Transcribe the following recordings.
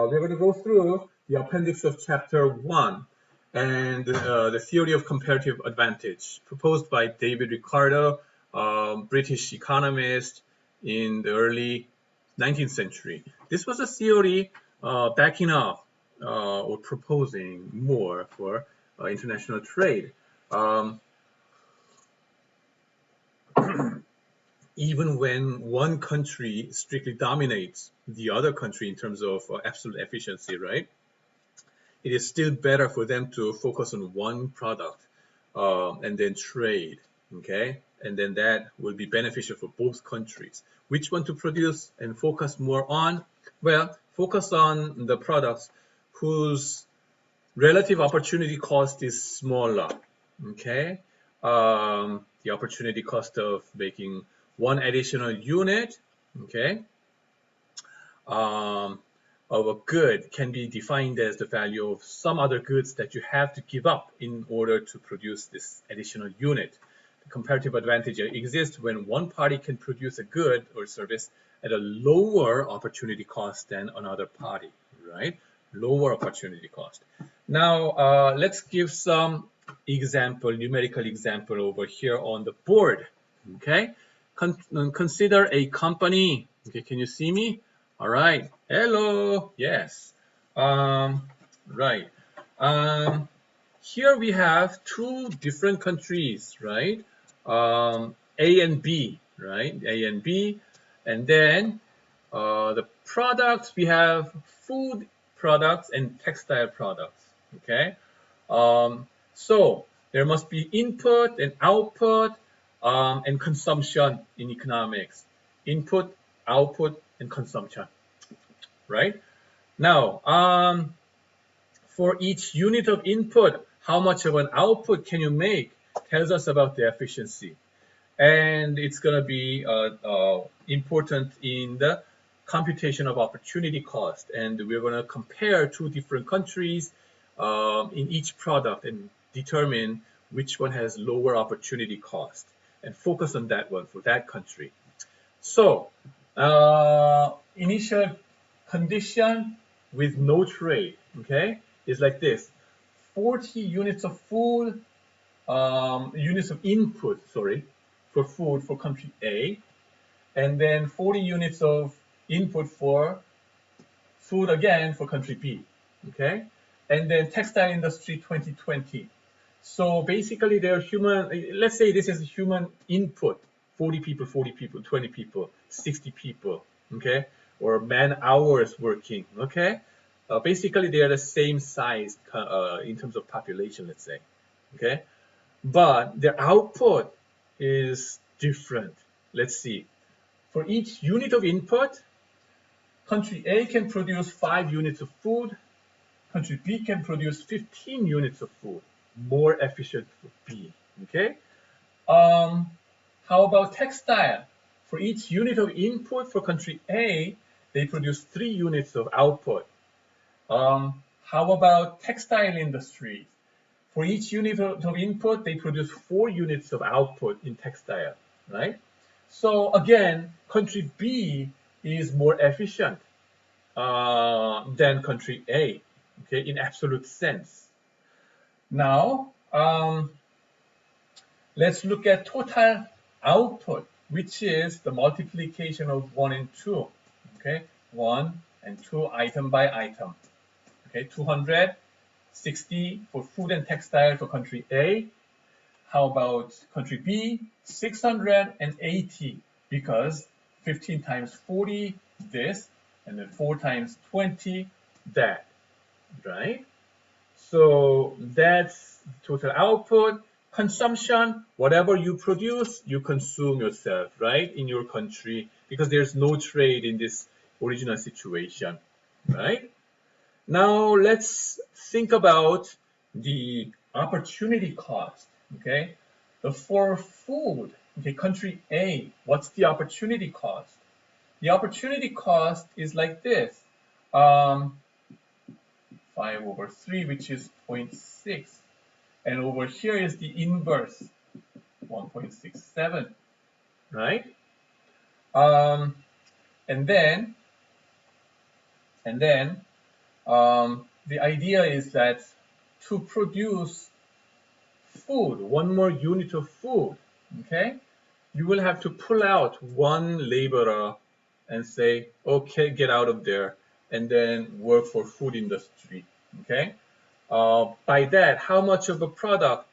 we're going to go through the appendix of chapter 1 and the theory of comparative advantage proposed by David Ricardo, British economist in the early 19th century. This was a theory backing up or proposing more for international trade. Even when one country strictly dominates the other country in terms of absolute efficiency, right? It is still better for them to focus on one product and then trade, okay? And then that will be beneficial for both countries. Which one to produce and focus more on? Well, focus on the products whose relative opportunity cost is smaller, okay? The opportunity cost of making one additional unit, okay, of a good can be defined as the value of some other goods that you have to give up in order to produce this additional unit. The comparative advantage exists when one party can produce a good or service at a lower opportunity cost than another party, right? Lower opportunity cost. Now, let's give some numerical example over here on the board, okay? Consider a company. Okay, can you see me? All right. Hello. Yes. Right. Here we have two different countries, right? A and B, right? A and B. And then the products, we have food products and textile products, okay? So there must be input and output and consumption in economics. Input, output, and consumption, right? Now, for each unit of input, how much of an output can you make tells us about the efficiency. And it's going to be important in the computation of opportunity cost. And we're going to compare two different countries in each product and determine which one has lower opportunity cost and focus on that one for that country. So initial condition with no trade, okay, is like this: 40 units of food, units of input, sorry, for food for country A, and then 40 units of input for food again for country B, okay, and then textile industry 2020. So basically they're human, let's say this is human input, 40 people, 40 people, 20 people, 60 people, okay, or man hours working, okay. Basically they are the same size in terms of population, let's say, okay, but their output is different. Let's see. For each unit of input, country A can produce 5 units of food, country B can produce 15 units of food. More efficient for B, okay? How about textile? For each unit of input for country A, they produce 3 units of output. How about textile industry? For each unit of input, they produce 4 units of output in textile, right? So again, country B is more efficient than country A, okay, in absolute sense. Now, let's look at total output, which is the multiplication of 1 and 2, okay? 1 and 2 item by item, okay? 260 for food and textile for country A. How about country B? 680, because 15 times 40, this, and then 4 times 20, that, right? So that's total output. Consumption, whatever you produce, you consume yourself, right, in your country, because there's no trade in this original situation, right? Now let's think about the opportunity cost, okay? For food, okay, country A, what's the opportunity cost? The opportunity cost is like this. 5/3, which is 0.6. And over here is the inverse, 1.67, right? And then The idea is that to produce food, one more unit of food, okay, you will have to pull out one laborer and say, okay, get out of there, and then work for food industry, okay? By that, how much of a product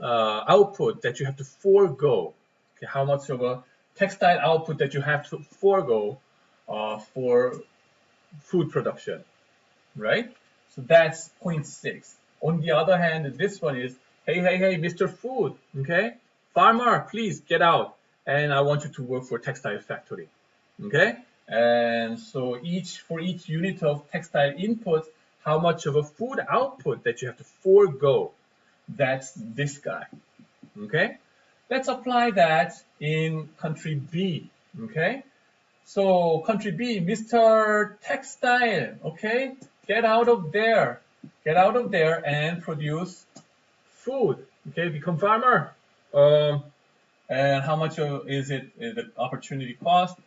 output that you have to forego, okay, how much of a textile output that you have to forego for food production, right? So that's 0.6. On the other hand, this one is, hey, Mr. Food, okay? Farmer, please get out. And I want you to work for textile factory, okay? And so for each unit of textile input, how much of a food output that you have to forego, that's this guy, okay? Let's apply that in country B, okay? So country B, Mr. Textile, okay? Get out of there. Get out of there and produce food, okay? Become farmer. And how much is it, the opportunity cost?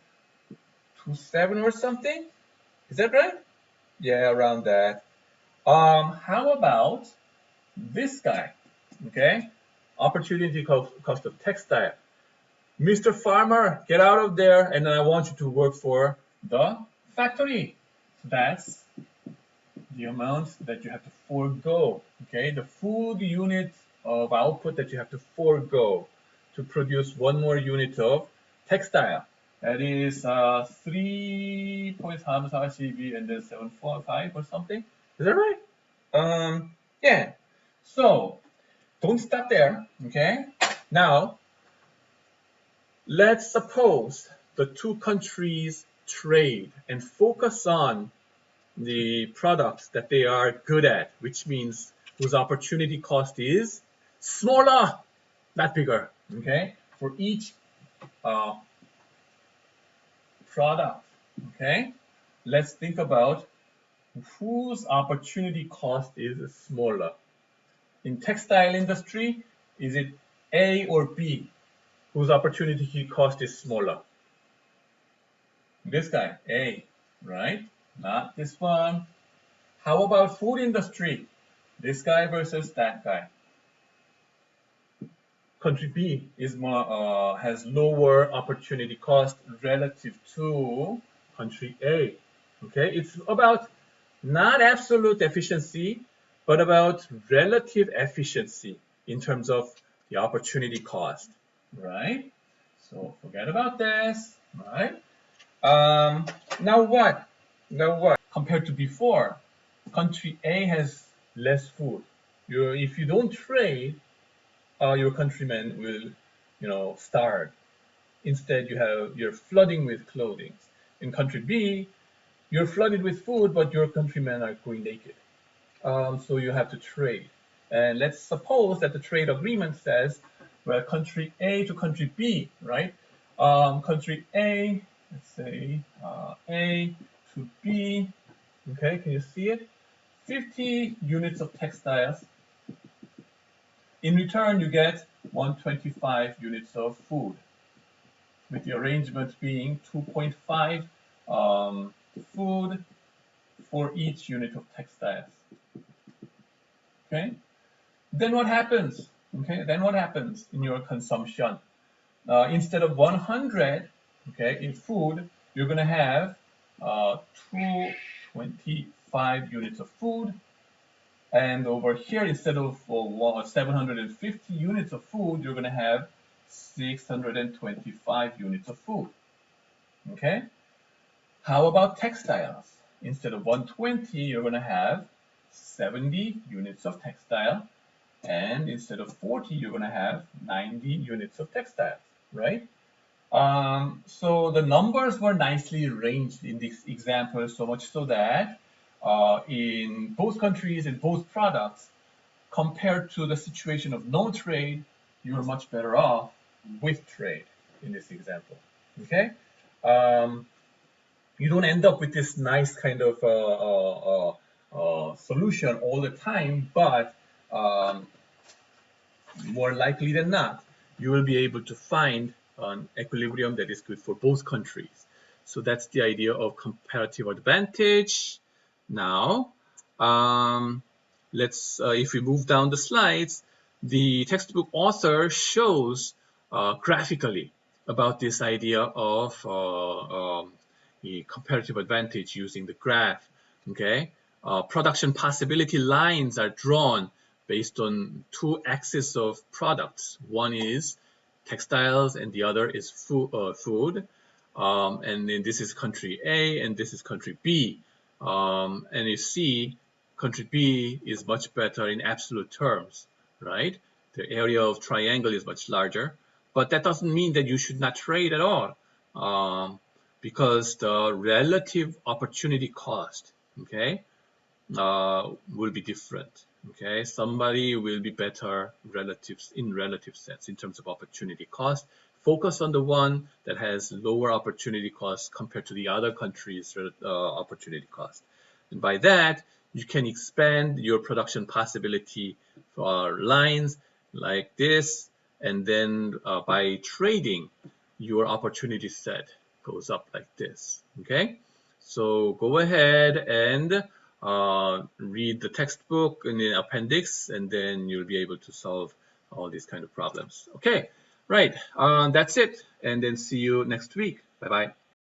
2.7 or something? Is that right? Yeah, around that. How about this guy, okay? Opportunity cost of textile. Mr. Farmer, get out of there, and then I want you to work for the factory. That's the amount that you have to forego, okay? The food unit of output that you have to forego to produce one more unit of textile. That is 3.342 and then 745 or something. Is that right? Yeah. So don't stop there, okay? Now, let's suppose the two countries trade and focus on the products that they are good at, which means whose opportunity cost is smaller, not bigger, okay? For each product, okay? Let's think about whose opportunity cost is smaller. In textile industry, is it A or B? Whose opportunity cost is smaller? This guy, A, right? Not this one. How about food industry? This guy versus that guy. Country B is more, has lower opportunity cost relative to country A. Okay, it's about not absolute efficiency, but about relative efficiency in terms of the opportunity cost, right? So forget about this, right? Now what? Compared to before, country A has less food. If you don't trade, your countrymen will, starve. Instead, you're flooding with clothing. In country B, you're flooded with food, but your countrymen are going naked. So you have to trade. And let's suppose that the trade agreement says, well, country A to country B, right? Country A, let's say A to B, okay, can you see it? 50 units of textiles. In return, you get 125 units of food, with the arrangement being 2.5 food for each unit of textiles. Okay? Then what happens? Okay, then what happens in your consumption? Instead of 100, okay, in food, you're going to have 225 units of food. And over here, instead of 750 units of food, you're going to have 625 units of food. Okay? How about textiles? Instead of 120, you're going to have 70 units of textile. And instead of 40, you're going to have 90 units of textiles, right? So the numbers were nicely ranged in this example, so much so that in both countries and both products, compared to the situation of no trade, you're much better off with trade in this example. Okay, you don't end up with this nice kind of solution all the time, but more likely than not, you will be able to find an equilibrium that is good for both countries. So that's the idea of comparative advantage. Now, If we move down the slides, the textbook author shows graphically about this idea of the comparative advantage using the graph. Okay, production possibility lines are drawn based on two axes of products. One is textiles and the other is food. And then this is country A and this is country B. And you see country B is much better in absolute terms, right? The area of triangle is much larger, but that doesn't mean that you should not trade at all, because the relative opportunity cost, okay, will be different. Okay, somebody will be better in relative sense in terms of opportunity cost. Focus on the one that has lower opportunity cost compared to the other countries' opportunity cost. And by that, you can expand your production possibility for lines like this, and then by trading, your opportunity set goes up like this. Okay, so go ahead and read the textbook in the appendix, and then you'll be able to solve all these kind of problems. Okay, right, that's it, and then see you next week. Bye-bye.